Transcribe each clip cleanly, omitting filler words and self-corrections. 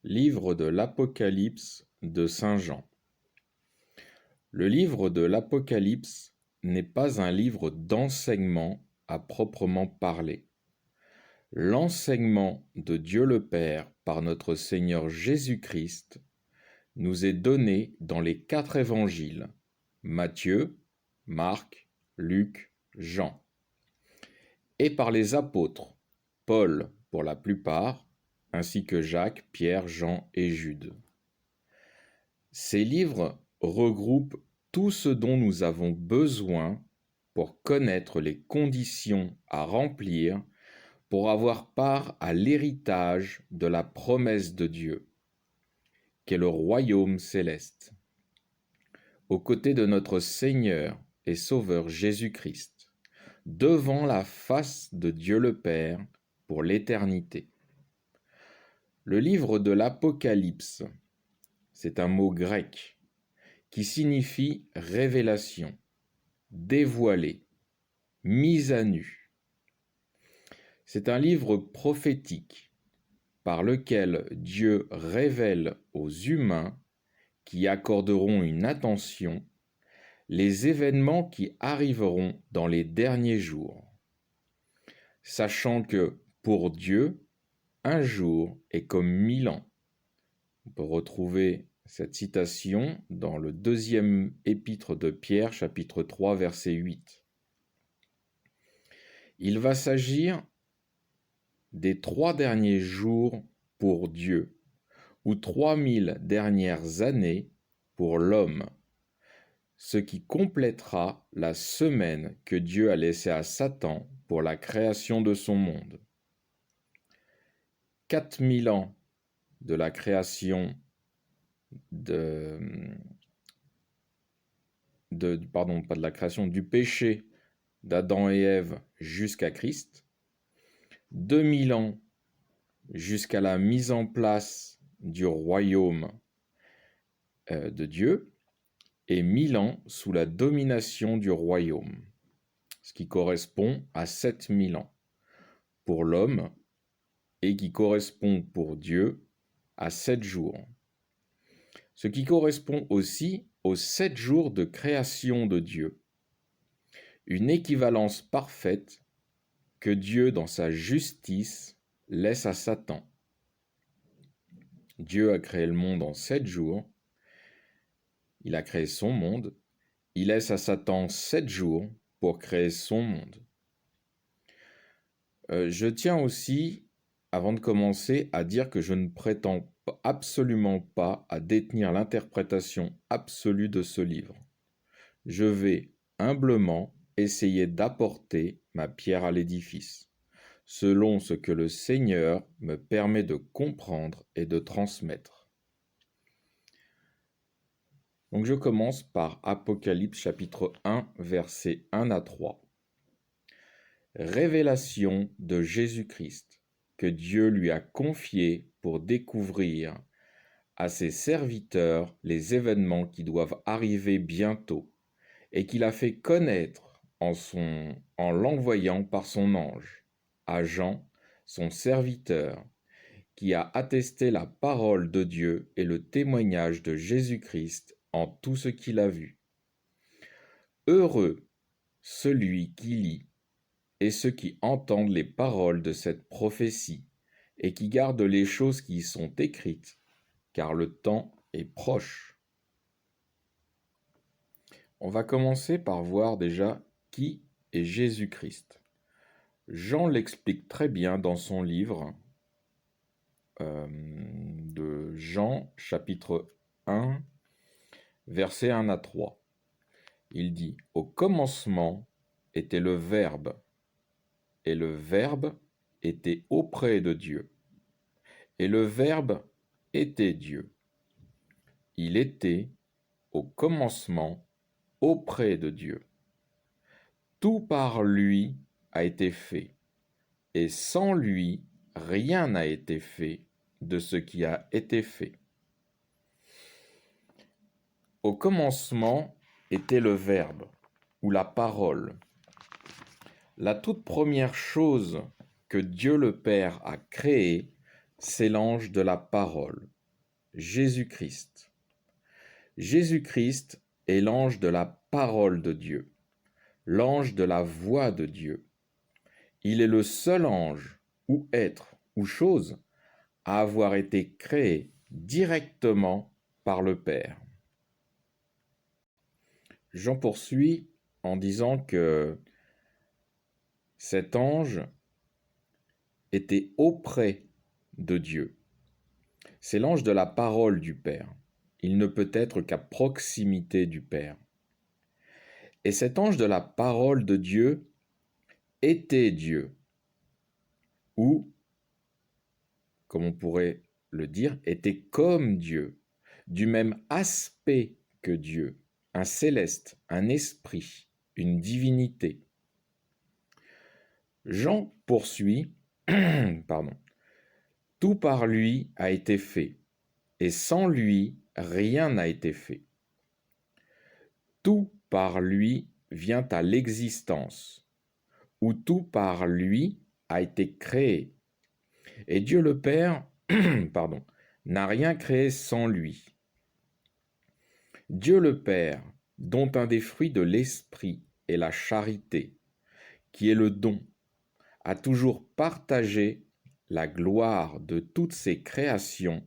Livre de l'Apocalypse de Saint Jean. Le livre de l'Apocalypse n'est pas un livre d'enseignement à proprement parler. L'enseignement de Dieu le Père par notre Seigneur Jésus-Christ nous est donné dans les 4 évangiles, Matthieu, Marc, Luc, Jean, et par les apôtres, Paul pour la plupart, ainsi que Jacques, Pierre, Jean et Jude. Ces livres regroupent tout ce dont nous avons besoin pour connaître les conditions à remplir pour avoir part à l'héritage de la promesse de Dieu, qu'est le royaume céleste, aux côtés de notre Seigneur et Sauveur Jésus-Christ, devant la face de Dieu le Père pour l'éternité. Le livre de l'Apocalypse, c'est un mot grec qui signifie révélation, dévoilé, mise à nu. C'est un livre prophétique par lequel Dieu révèle aux humains qui accorderont une attention les événements qui arriveront dans les derniers jours, sachant que pour Dieu, un jour est comme 1000 ans. On peut retrouver cette citation dans le 2e épître de Pierre, chapitre 3, verset 8. Il va s'agir des 3 derniers jours pour Dieu, ou 3000 dernières années pour l'homme, ce qui complétera la semaine que Dieu a laissée à Satan pour la création de son monde. 4000 ans de la création du péché d'Adam et Ève jusqu'à Christ, 2000 ans jusqu'à la mise en place du royaume de Dieu, et 1000 ans sous la domination du royaume, ce qui correspond à 7000 ans pour l'homme et qui correspond pour Dieu à 7 jours. Ce qui correspond aussi aux 7 jours de création de Dieu. Une équivalence parfaite que Dieu, dans sa justice, laisse à Satan. Dieu a créé le monde en 7 jours. Il a créé son monde. Il laisse à Satan 7 jours pour créer son monde. Je tiens aussi, avant de commencer, à dire que je ne prétends absolument pas à détenir l'interprétation absolue de ce livre. Je vais humblement essayer d'apporter ma pierre à l'édifice, selon ce que le Seigneur me permet de comprendre et de transmettre. Donc je commence par Apocalypse chapitre 1, versets 1 à 3. Révélation de Jésus-Christ, que Dieu lui a confié pour découvrir à ses serviteurs les événements qui doivent arriver bientôt, et qu'il a fait connaître en l'envoyant par son ange, à Jean, son serviteur, qui a attesté la parole de Dieu et le témoignage de Jésus-Christ en tout ce qu'il a vu. Heureux celui qui lit et ceux qui entendent les paroles de cette prophétie et qui gardent les choses qui y sont écrites, car le temps est proche. On va commencer par voir déjà qui est Jésus-Christ. Jean l'explique très bien dans son livre de Jean, chapitre 1, versets 1 à 3. Il dit « Au commencement était le Verbe, et le Verbe était auprès de Dieu, et le Verbe était Dieu. Il était au commencement auprès de Dieu. Tout par lui a été fait, et sans lui, rien n'a été fait de ce qui a été fait. Au commencement était le Verbe, ou la parole. La toute première chose que Dieu le Père a créée, c'est l'ange de la parole, Jésus-Christ. Jésus-Christ est l'ange de la parole de Dieu, l'ange de la voix de Dieu. Il est le seul ange, ou être, ou chose, à avoir été créé directement par le Père. J'en poursuis en disant que cet ange était auprès de Dieu. C'est l'ange de la parole du Père. Il ne peut être qu'à proximité du Père. Et cet ange de la parole de Dieu était Dieu, ou, comme on pourrait le dire, était comme Dieu, du même aspect que Dieu, un céleste, un esprit, une divinité. Jean poursuit, pardon, tout par lui a été fait, et sans lui, rien n'a été fait. Tout par lui vient à l'existence, ou tout par lui a été créé. Et Dieu le Père, pardon, n'a rien créé sans lui. Dieu le Père, dont un des fruits de l'esprit est la charité, qui est le don, a toujours partagé la gloire de toutes ses créations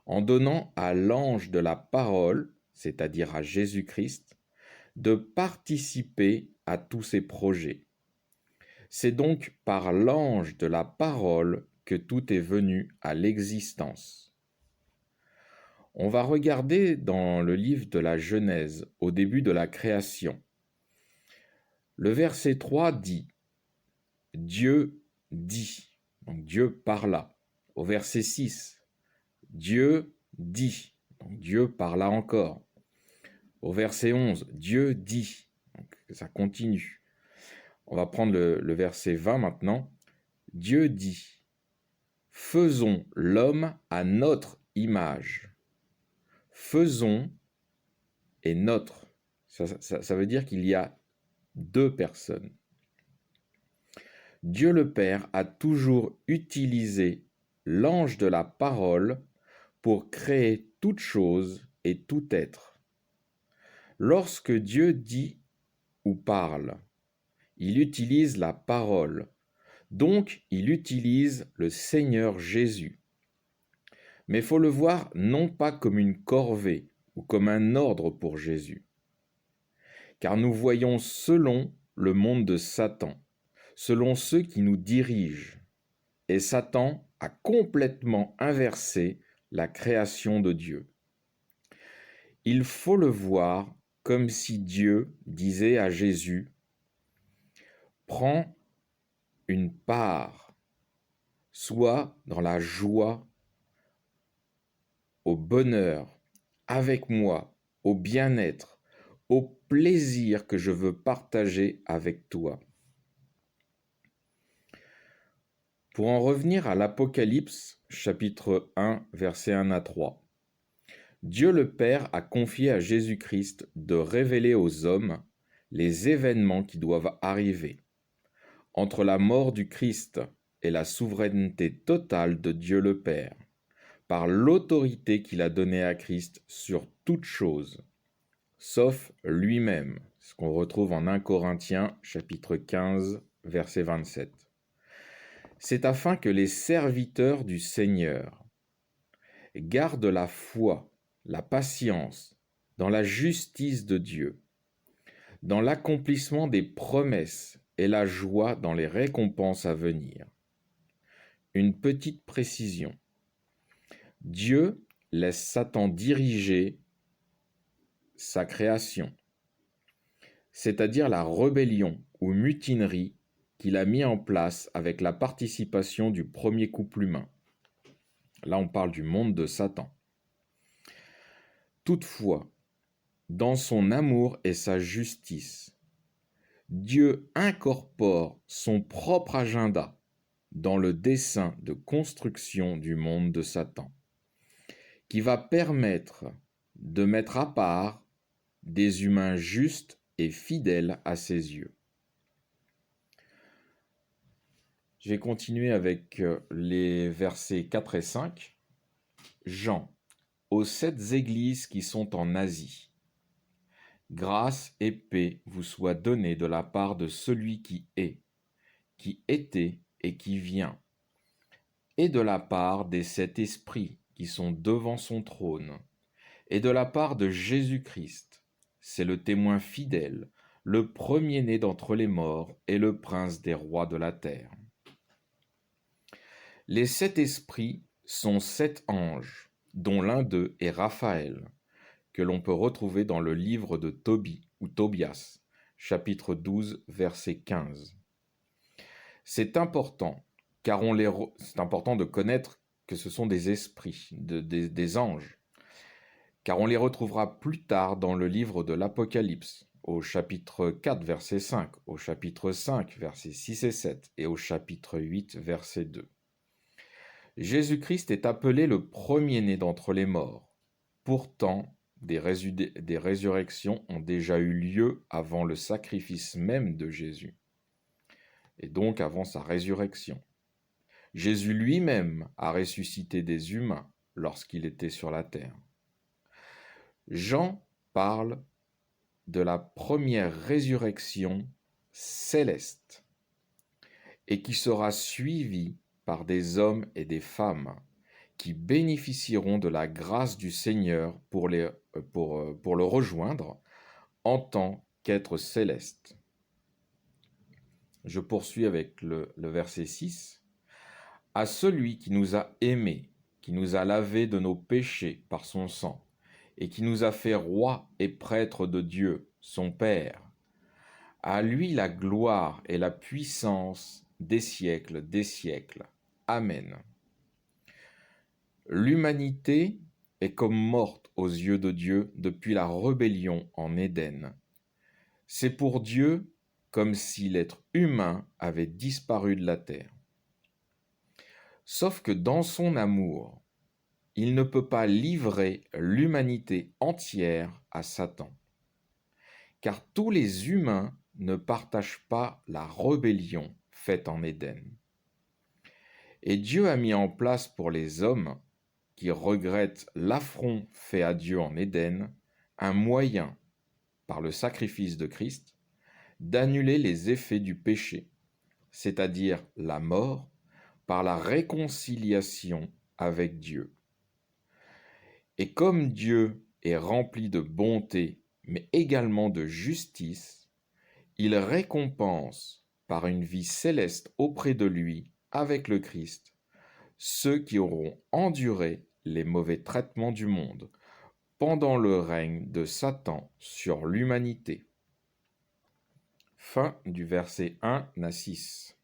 en donnant à l'ange de la parole, c'est-à-dire à Jésus-Christ, de participer à tous ses projets. C'est donc par l'ange de la parole que tout est venu à l'existence. On va regarder dans le livre de la Genèse, au début de la création. Le verset 3 dit « Dieu dit », donc Dieu parla. Au verset 6, Dieu dit, donc Dieu parla encore. Au verset 11, Dieu dit, donc ça continue. On va prendre le verset 20 maintenant. Dieu dit, faisons l'homme à notre image. Faisons et notre. Ça veut dire qu'il y a deux personnes. Dieu le Père a toujours utilisé l'ange de la parole pour créer toute chose et tout être. Lorsque Dieu dit ou parle, il utilise la parole, donc il utilise le Seigneur Jésus. Mais il faut le voir non pas comme une corvée ou comme un ordre pour Jésus, car nous voyons selon le monde de Satan, selon ceux qui nous dirigent, et Satan a complètement inversé la création de Dieu. Il faut le voir comme si Dieu disait à Jésus, « Prends une part, sois dans la joie, au bonheur, avec moi, au bien-être, au plaisir que je veux partager avec toi. » Pour en revenir à l'Apocalypse, chapitre 1, versets 1 à 3. Dieu le Père a confié à Jésus-Christ de révéler aux hommes les événements qui doivent arriver. Entre la mort du Christ et la souveraineté totale de Dieu le Père, par l'autorité qu'il a donnée à Christ sur toute chose, sauf lui-même, ce qu'on retrouve en 1 Corinthiens, chapitre 15, verset 27. C'est afin que les serviteurs du Seigneur gardent la foi, la patience, dans la justice de Dieu, dans l'accomplissement des promesses et la joie dans les récompenses à venir. Une petite précision. Dieu laisse Satan diriger sa création, c'est-à-dire la rébellion ou mutinerie qu'il a mis en place avec la participation du premier couple humain. Là, on parle du monde de Satan. Toutefois, dans son amour et sa justice, Dieu incorpore son propre agenda dans le dessein de construction du monde de Satan, qui va permettre de mettre à part des humains justes et fidèles à ses yeux. Je vais continuer avec les versets 4 et 5. Jean, aux 7 églises qui sont en Asie. Grâce et paix vous soient données de la part de celui qui est, qui était et qui vient, et de la part des 7 esprits qui sont devant son trône, et de la part de Jésus-Christ. C'est le témoin fidèle, le premier-né d'entre les morts et le prince des rois de la terre. Les 7 esprits sont 7 anges, dont l'un d'eux est Raphaël, que l'on peut retrouver dans le livre de Tobie ou Tobias, chapitre 12, verset 15. C'est important, car c'est important de connaître que ce sont des esprits, des anges, car on les retrouvera plus tard dans le livre de l'Apocalypse, au chapitre 4, verset 5, au chapitre 5, versets 6 et 7, et au chapitre 8, verset 2. Jésus-Christ est appelé le premier-né d'entre les morts. Pourtant, des résurrections ont déjà eu lieu avant le sacrifice même de Jésus, et donc avant sa résurrection. Jésus lui-même a ressuscité des humains lorsqu'il était sur la terre. Jean parle de la première résurrection céleste et qui sera suivie par des hommes et des femmes qui bénéficieront de la grâce du Seigneur pour le rejoindre en tant qu'être céleste. Je poursuis avec le verset 6. « À celui qui nous a aimés, qui nous a lavés de nos péchés par son sang, et qui nous a fait rois et prêtres de Dieu, son Père, à lui la gloire et la puissance des siècles des siècles. Amen. » L'humanité est comme morte aux yeux de Dieu depuis la rébellion en Éden. C'est pour Dieu comme si l'être humain avait disparu de la terre. Sauf que dans son amour, il ne peut pas livrer l'humanité entière à Satan. Car tous les humains ne partagent pas la rébellion faite en Éden. Et Dieu a mis en place pour les hommes qui regrettent l'affront fait à Dieu en Éden, un moyen, par le sacrifice de Christ, d'annuler les effets du péché, c'est-à-dire la mort, par la réconciliation avec Dieu. Et comme Dieu est rempli de bonté, mais également de justice, il récompense par une vie céleste auprès de lui, avec le Christ, ceux qui auront enduré les mauvais traitements du monde pendant le règne de Satan sur l'humanité. Fin du verset 1 à 6.